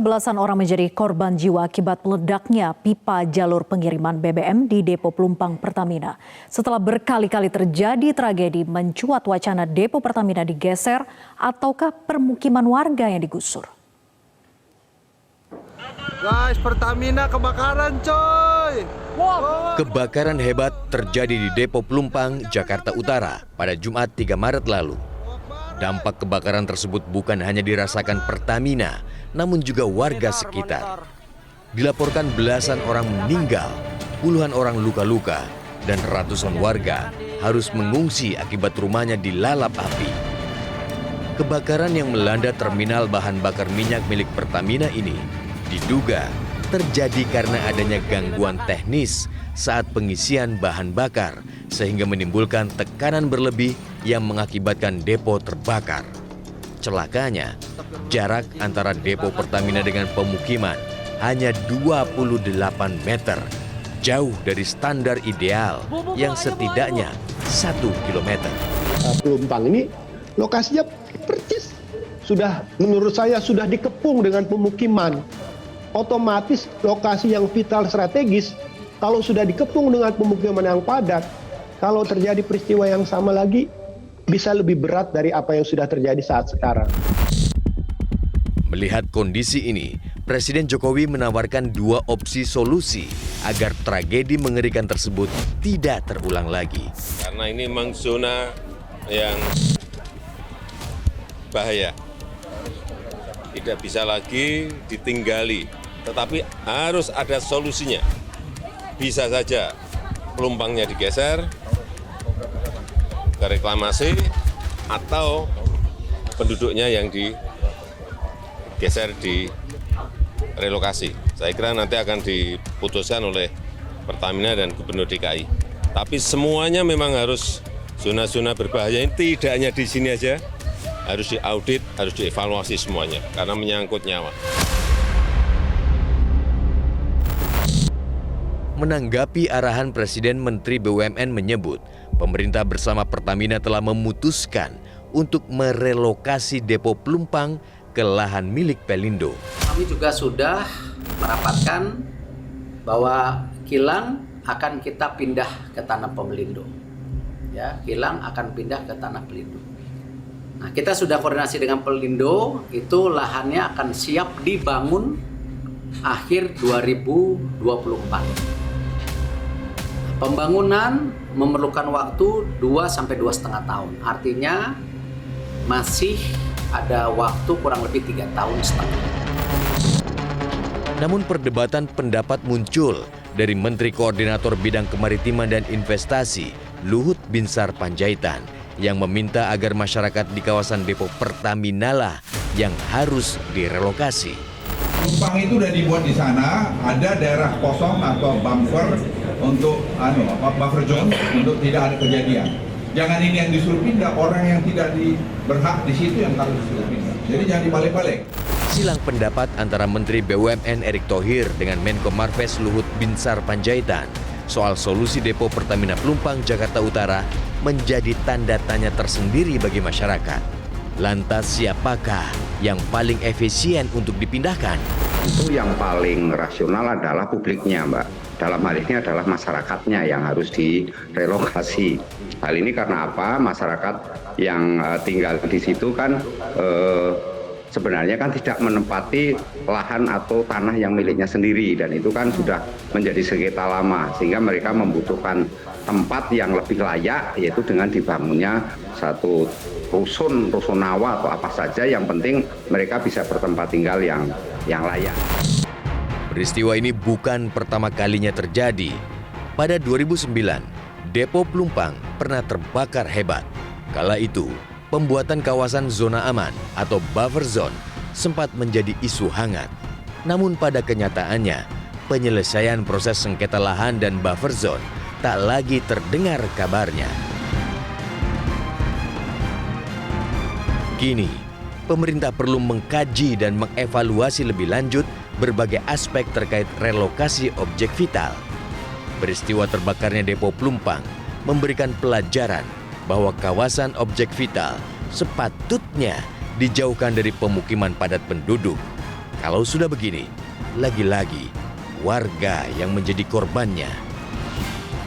belasan orang menjadi korban jiwa akibat meledaknya pipa jalur pengiriman BBM di Depo Pelumpang Pertamina. Setelah berkali-kali terjadi tragedi, mencuat wacana Depo Pertamina digeser ataukah permukiman warga yang digusur. Guys, Pertamina kebakaran coy! Wow. Kebakaran hebat terjadi di Depo Pelumpang, Jakarta Utara pada Jumat 3 Maret lalu. Dampak kebakaran tersebut bukan hanya dirasakan Pertamina, namun juga warga sekitar. Dilaporkan belasan orang meninggal, puluhan orang luka-luka, dan ratusan warga harus mengungsi akibat rumahnya dilalap api. Kebakaran yang melanda terminal bahan bakar minyak milik Pertamina ini diduga terjadi karena adanya gangguan teknis saat pengisian bahan bakar sehingga menimbulkan tekanan berlebih yang mengakibatkan depo terbakar. Celakanya, jarak antara depo Pertamina dengan pemukiman hanya 28 meter, jauh dari standar ideal yang setidaknya 1 kilometer. Pelumpang ini lokasinya persis menurut saya sudah dikepung dengan pemukiman. Otomatis lokasi yang vital strategis kalau sudah dikepung dengan pemukiman yang padat, kalau terjadi peristiwa yang sama lagi bisa lebih berat dari apa yang sudah terjadi saat sekarang. Melihat kondisi ini, Presiden Jokowi menawarkan 2 opsi solusi agar tragedi mengerikan tersebut tidak terulang lagi. Karena ini memang zona yang bahaya, tidak bisa lagi ditinggali, tetapi harus ada solusinya. Bisa saja pelumpangnya digeser ke reklamasi atau penduduknya yang digeser di relokasi. Saya kira nanti akan diputuskan oleh Pertamina dan Gubernur DKI. Tapi semuanya memang harus zona-zona berbahaya ini tidak hanya di sini aja, harus diaudit, harus dievaluasi semuanya karena menyangkut nyawa. Menanggapi arahan Presiden, Menteri BUMN menyebut pemerintah bersama Pertamina telah memutuskan untuk merelokasi Depo Pelumpang ke lahan milik Pelindo. Kami juga sudah merapatkan bahwa kilang akan kita pindah ke tanah Pelindo. Ya, kilang akan pindah ke tanah Pelindo. Nah, kita sudah koordinasi dengan Pelindo, itu lahannya akan siap dibangun akhir 2024. Pembangunan memerlukan waktu 2-2,5 tahun. Artinya masih ada waktu kurang lebih 3,5 tahun. Namun perdebatan pendapat muncul dari Menteri Koordinator Bidang Kemaritiman dan Investasi, Luhut Binsar Panjaitan, yang meminta agar masyarakat di kawasan Depo Pertamina lah yang harus direlokasi. Pelumpang itu sudah dibuat di sana, ada daerah kosong atau buffer untuk buffer zone untuk tidak ada kejadian. Jangan ini yang disuruh pindah, orang yang tidak berhak di situ yang harus disuruh pindah. Jadi jangan dibalik-balik. Silang pendapat antara Menteri BUMN Erick Thohir dengan Menko Marves Luhut Binsar Panjaitan soal solusi Depo Pertamina Pelumpang Jakarta Utara menjadi tanda tanya tersendiri bagi masyarakat. Lantas siapakah yang paling efisien untuk dipindahkan? Itu yang paling rasional adalah publiknya, Mbak. Dalam hal ini adalah masyarakatnya yang harus direlokasi. Hal ini karena apa? Masyarakat yang tinggal di situ kan sebenarnya kan tidak menempati lahan atau tanah yang miliknya sendiri, dan itu kan sudah menjadi sengketa lama, sehingga mereka membutuhkan tempat yang lebih layak, yaitu dengan dibangunnya satu rusunawa atau apa saja, yang penting mereka bisa bertempat tinggal yang layak. Peristiwa ini bukan pertama kalinya terjadi. Pada 2009, Depo Pelumpang pernah terbakar hebat. Kala itu, pembuatan kawasan zona aman atau buffer zone sempat menjadi isu hangat. Namun pada kenyataannya, penyelesaian proses sengketa lahan dan buffer zone tak lagi terdengar kabarnya. Kini, pemerintah perlu mengkaji dan mengevaluasi lebih lanjut berbagai aspek terkait relokasi objek vital. Peristiwa terbakarnya Depo Pelumpang memberikan pelajaran bahwa kawasan objek vital sepatutnya dijauhkan dari pemukiman padat penduduk. Kalau sudah begini, lagi-lagi warga yang menjadi korbannya.